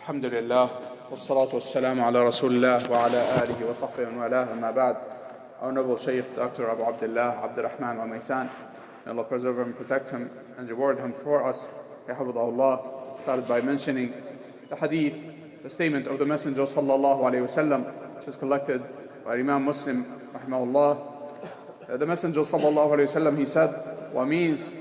Alhamdulillah, wassalatu wassalamu ala Rasulullah wa ala alihi wa sahbihi wa ala amma ba'd. Honorable Sheikh, Dr. Abu Abdullah, Abdurrahman Al-Omaisan, may Allah preserve him, protect him, and reward him for us. حفظه Allah started by mentioning the hadith, the statement of the Messenger sallallahu alayhi wa sallam, which is collected by Imam Muslim, rahimahullah. The Messenger sallallahu alayhi wa sallam, he said, what means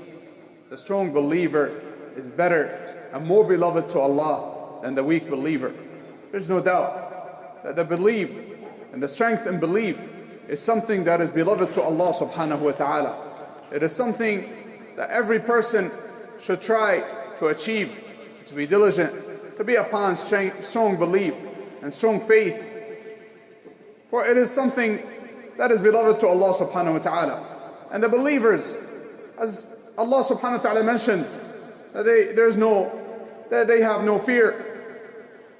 the strong believer is better and more beloved to Allah than the weak believer. There's no doubt that the belief and the strength in belief is something that is beloved to Allah subhanahu wa ta'ala. It is something that every person should try to achieve, to be diligent, to be upon strong belief and strong faith. For it is something that is beloved to Allah subhanahu wa ta'ala. And the believers, as Allah subhanahu wa ta'ala mentioned, that they have no fear,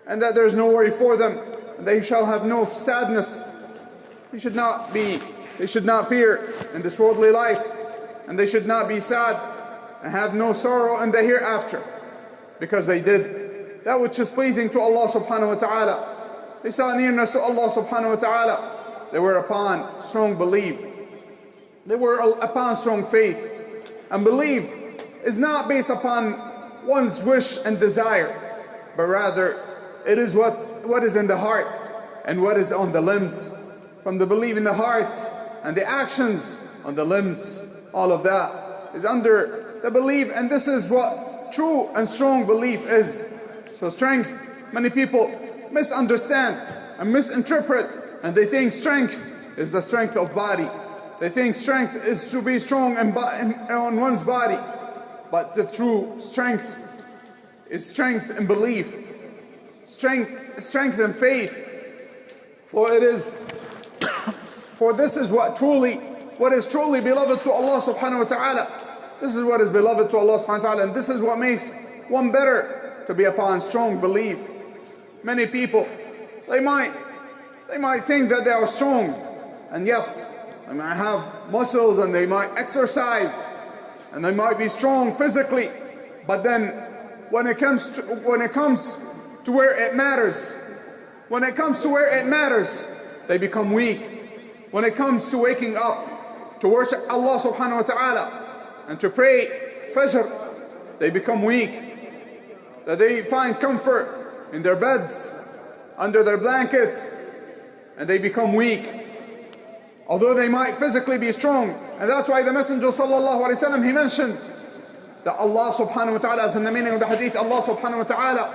and that there is no worry for them, and they shall have no sadness. They should not fear in this worldly life, and they should not be sad and have no sorrow in the hereafter, because they did that which is pleasing to Allah subhanahu wa ta'ala. They saw nearness to Allah subhanahu wa ta'ala. They were upon strong belief. They were upon strong faith. And belief is not based upon one's wish and desire, but rather it is what is in the heart and what is on the limbs. From the belief in the hearts and the actions on the limbs, all of that is under the belief, and this is what true and strong belief is. So strength, many people misunderstand and misinterpret, and they think strength is the strength of body. They think strength is to be strong on one's body. But the true strength is strength in belief, strength in faith. For this is what is truly beloved to Allah subhanahu wa ta'ala. This is what is beloved to Allah subhanahu wa ta'ala, and this is what makes one better to be upon strong belief. Many people, they might think that they are strong, and yes, they might have muscles and they might exercise and they might be strong physically, but then when it comes to where it matters, they become weak. When it comes to waking up to worship Allah subhanahu wa ta'ala and to pray Fajr, they become weak. That they find comfort in their beds, under their blankets, and they become weak, although they might physically be strong. And that's why the Messenger sallallahu alayhi wa sallam, he mentioned that Allah subhanahu wa ta'ala, as in the meaning of the hadith, Allah subhanahu wa ta'ala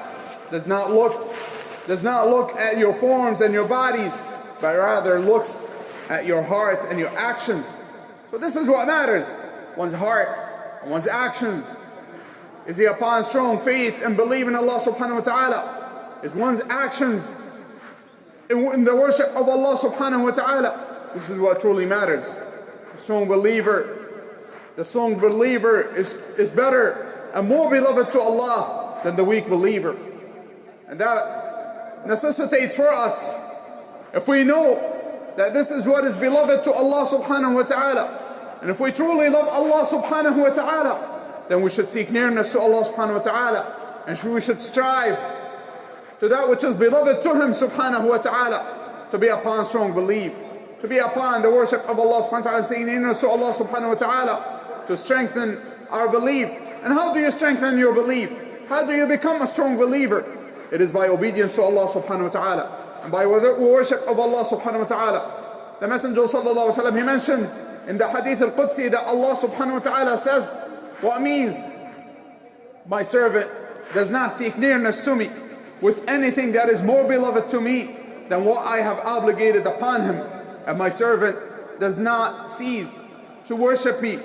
does not look at your forms and your bodies, but rather looks at your hearts and your actions. So this is what matters, one's heart and one's actions. Is he upon strong faith and believe in Allah subhanahu wa ta'ala? Is one's actions in the worship of Allah subhanahu wa ta'ala? This is what truly matters. The strong believer is better and more beloved to Allah than the weak believer. And that necessitates for us, if we know that this is what is beloved to Allah subhanahu wa ta'ala, and if we truly love Allah subhanahu wa ta'ala, then we should seek nearness to Allah subhanahu wa ta'ala, and we should strive to that which is beloved to Him subhanahu wa ta'ala, to be upon strong belief, to be upon the worship of Allah subhanahu wa ta'ala, seeking nearness to Allah subhanahu wa ta'ala, to strengthen our belief. And how do you strengthen your belief? How do you become a strong believer? It is by obedience to Allah subhanahu wa ta'ala, and by worship of Allah subhanahu wa ta'ala. The Messenger sallallahu alayhi wa sallam, he mentioned in the hadith al-Qudsi that Allah subhanahu wa ta'ala says, what means my servant does not seek nearness to me with anything that is more beloved to me than what I have obligated upon him, and my servant does not cease to worship me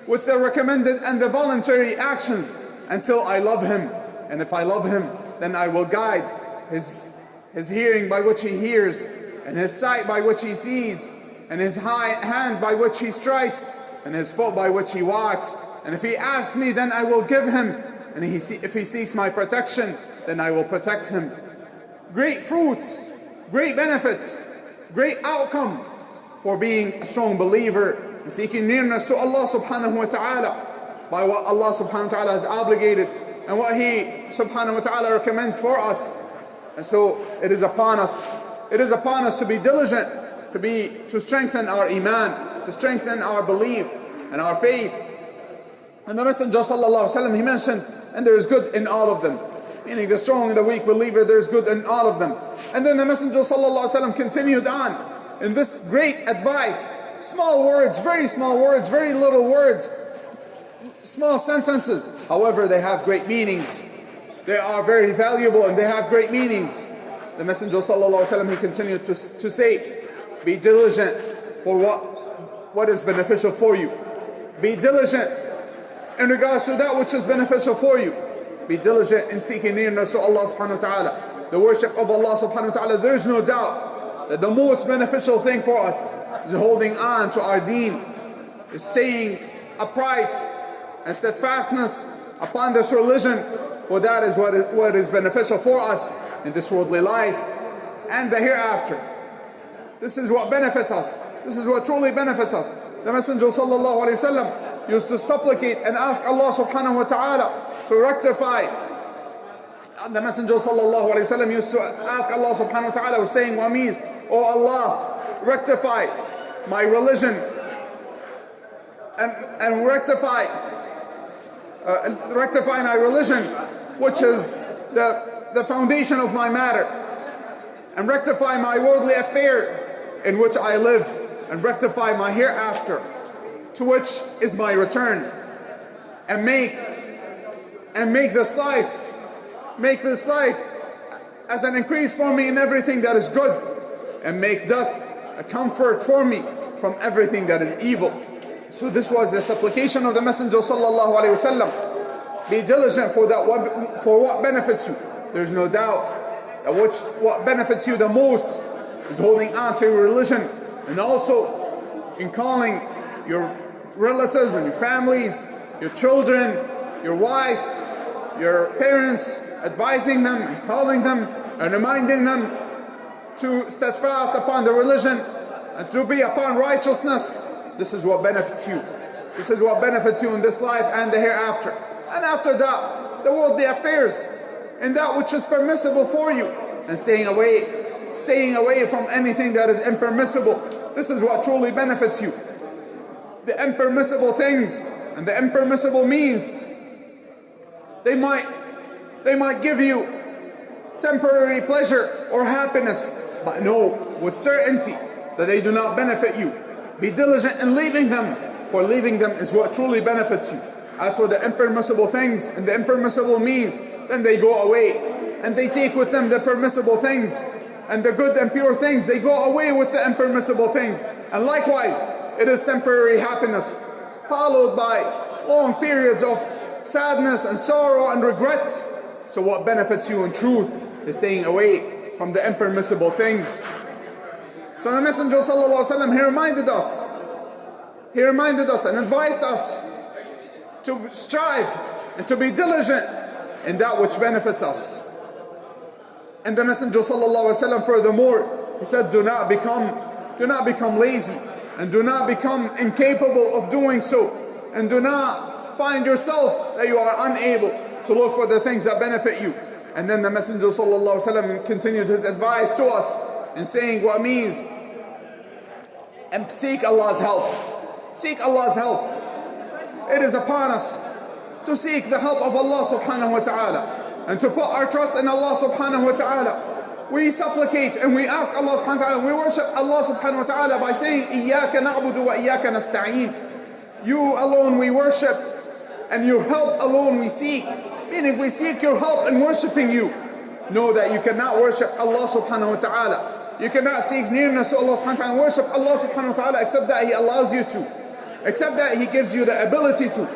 with the recommended and the voluntary actions until I love him. And if I love him, then I will guide his hearing by which he hears, and his sight by which he sees, and his hand by which he strikes, and his foot by which he walks. And if he asks me, then I will give him, and if he seeks my protection, then I will protect him. Great fruits, great benefits, great outcome for being a strong believer and seeking nearness to Allah subhanahu wa ta'ala by what Allah subhanahu wa ta'ala has obligated and what He subhanahu wa ta'ala recommends for us. And so it is upon us to be diligent, to strengthen our iman, to strengthen our belief and our faith. And the Messenger sallallahu alaihi wasallam, he mentioned, and there is good in all of them. Meaning the strong and the weak believer, there is good in all of them. And then the Messenger sallallahu alaihi wasallam continued on in this great advice. Small words, very little words, small sentences. However, they have great meanings. They are very valuable and they have great meanings. The Messenger sallallahu alaihi wasallam, he continued to say, be diligent for what is beneficial for you. Be diligent in regards to that which is beneficial for you. Be diligent in seeking nearness to Allah subhanahu wa ta'ala. The worship of Allah subhanahu wa ta'ala. There is no doubt that the most beneficial thing for us is holding on to our deen, is staying upright and steadfastness upon this religion, for that is what is beneficial for us in this worldly life and the hereafter. This is what benefits us. This is what truly benefits us. The Messenger sallallahu alaihi wasallam used to supplicate and ask Allah subhanahu wa ta'ala to rectify. And the Messenger sallallahu alaihi wasallam used to ask Allah subhanahu wa ta'ala, saying, "Wamiz, oh Allah, rectify my religion and rectify my religion, which is the foundation of my matter, and rectify my worldly affair in which I live, and rectify my hereafter, to which is my return, and make this life as an increase for me in everything that is good, and make death a comfort for me from everything that is evil." So this was the supplication of the Messenger sallallahu alaihi wasallam. Be diligent for what benefits you. There's no doubt that what benefits you the most is holding on to your religion, and also in calling your relatives and your families, your children, your wife, your parents, advising them and calling them and reminding them to steadfast upon the religion and to be upon righteousness. This is what benefits you. This is what benefits you in this life and the hereafter. And after that, the worldly affairs and that which is permissible for you, and staying away from anything that is impermissible. This is what truly benefits you. The impermissible things and the impermissible means, they might give you temporary pleasure or happiness, but know with certainty that they do not benefit you. Be diligent in leaving them, for leaving them is what truly benefits you. As for the impermissible things and the impermissible means, then they go away, and they take with them the permissible things, and the good and pure things, they go away with the impermissible things. And likewise, it is temporary happiness, followed by long periods of sadness and sorrow and regret. So what benefits you in truth is staying away from the impermissible things. So the Messenger sallallahu alaihi wasallam, he reminded us and advised us to strive and to be diligent in that which benefits us. And the Messenger sallallahu alaihi wasallam, furthermore, he said, do not become lazy, and do not become incapable of doing so, and do not find yourself that you are unable to look for the things that benefit you. And then the Messenger sallallahu alaihi wasallam continued his advice to us in saying what means, and seek Allah's help. Seek Allah's help. It is upon us to seek the help of Allah subhanahu wa ta'ala, and to put our trust in Allah subhanahu wa ta'ala. We supplicate and we ask Allah subhanahu wa ta'ala, we worship Allah subhanahu wa ta'ala by saying, إِيَّاكَ نَعْبُدُ وَإِيَّاكَ نَسْتَعِينُ. You alone we worship, and your help alone we seek. Meaning we seek your help in worshipping you. Know that you cannot worship Allah subhanahu wa ta'ala. You cannot seek nearness to Allah subhanahu wa ta'ala and worship Allah subhanahu wa ta'ala except that He allows you to. Except that He gives you the ability to.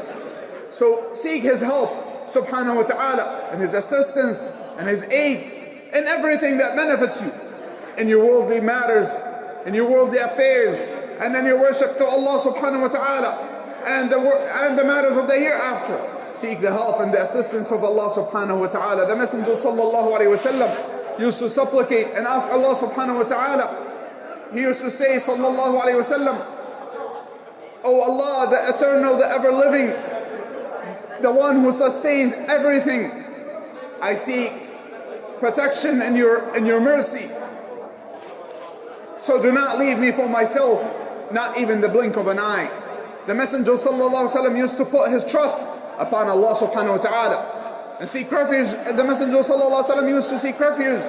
So seek His help subhanahu wa ta'ala, and His assistance and His aid in everything that benefits you, in your worldly matters, in your worldly affairs, and in your worship to Allah subhanahu wa ta'ala, and the matters of the hereafter. Seek the help and the assistance of Allah subhanahu wa ta'ala. The Messenger sallallahu alayhi wa sallam used to supplicate and ask Allah subhanahu wa ta'ala. He used to say sallallahu alayhi wa sallam, "O Allah, the eternal, the ever living, the one who sustains everything, I seek protection and your mercy. So do not leave me for myself, not even the blink of an eye. The Messenger ﷺ used to put his trust upon Allah subhanahu wa ta'ala and seek refuge. The Messenger ﷺ used to seek refuge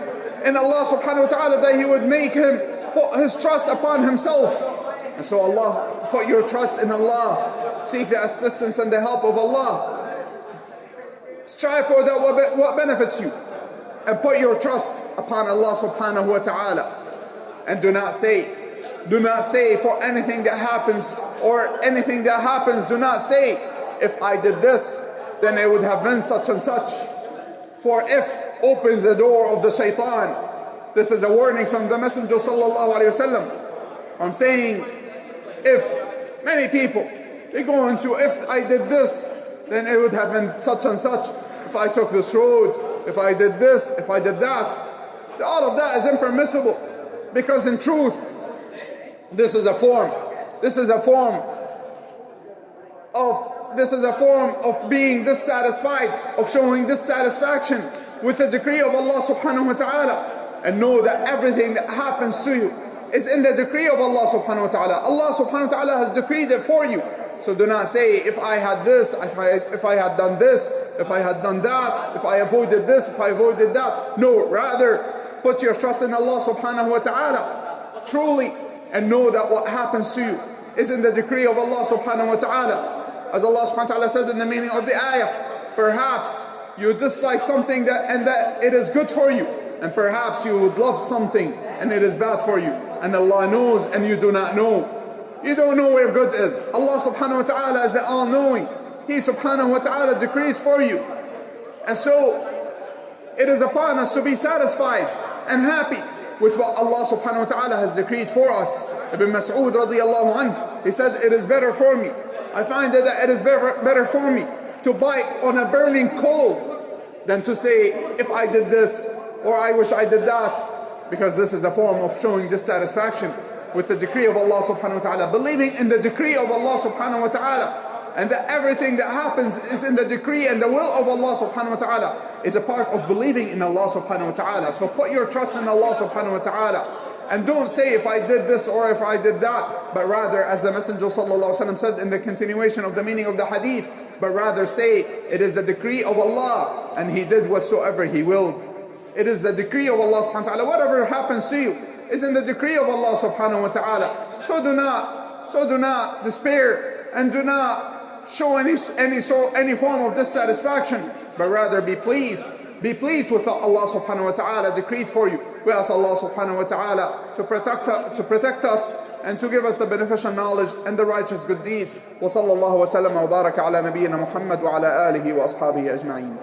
in Allah subhanahu wa ta'ala, that he would make him put his trust upon himself. And so Allah, put your trust in Allah. Seek the assistance and the help of Allah. Strive for that what benefits you. And put your trust upon Allah subhanahu wa ta'ala. And do not say for anything that happens, or anything that happens, do not say, if I did this, then it would have been such and such. For if opens the door of the shaitan. This is a warning from the Messenger sallallahu alayhi wasallam. I'm saying, if many people, they go into, if I did this, then it would have been such and such. If I took this road, if I did this, if I did that, all of that is impermissible. Because in truth, this is a form of being dissatisfied, of showing dissatisfaction with the decree of Allah subhanahu wa ta'ala. And know that everything that happens to you is in the decree of Allah subhanahu wa ta'ala. Allah subhanahu wa ta'ala has decreed it for you. So do not say, if I had this, if I had done this, if I had done that, if I avoided this, if I avoided that. No, rather put your trust in Allah subhanahu wa ta'ala truly, and know that what happens to you is in the decree of Allah subhanahu wa ta'ala. As Allah subhanahu wa ta'ala says in the meaning of the ayah, perhaps you dislike something that it is good for you, and perhaps you would love something and it is bad for you. And Allah knows and you do not know. You don't know where good is. Allah subhanahu wa ta'ala is the all-knowing. He subhanahu wa ta'ala decrees for you. And so it is upon us to be satisfied and happy with what Allah subhanahu wa ta'ala has decreed for us. Ibn Mas'ud radiyallahu anhu, he said, it is better for me. I find that it is better for me to bite on a burning coal than to say, if I did this, or I wish I did that. Because this is a form of showing dissatisfaction with the decree of Allah subhanahu wa ta'ala. Believing in the decree of Allah subhanahu wa ta'ala, and that everything that happens is in the decree and the will of Allah subhanahu wa ta'ala, is a part of believing in Allah subhanahu wa ta'ala. So put your trust in Allah subhanahu wa ta'ala. And don't say, if I did this or if I did that, but rather, as the Messenger sallallahu alaihi wasallam said in the continuation of the meaning of the hadith, but rather say, it is the decree of Allah, and He did whatsoever He willed. It is the decree of Allah subhanahu wa ta'ala. Whatever happens to you is in the decree of Allah subhanahu wa ta'ala. So do not despair, and do not show any form of dissatisfaction, but rather be pleased with what Allah subhanahu wa ta'ala decreed for you. We ask Allah subhanahu wa ta'ala to protect us and to give us the beneficial knowledge and the righteous good deeds. Wa sallallahu wa sallam wa baraka ala nabiyyina Muhammad wa ala alihi wa ashabihi ajma'in.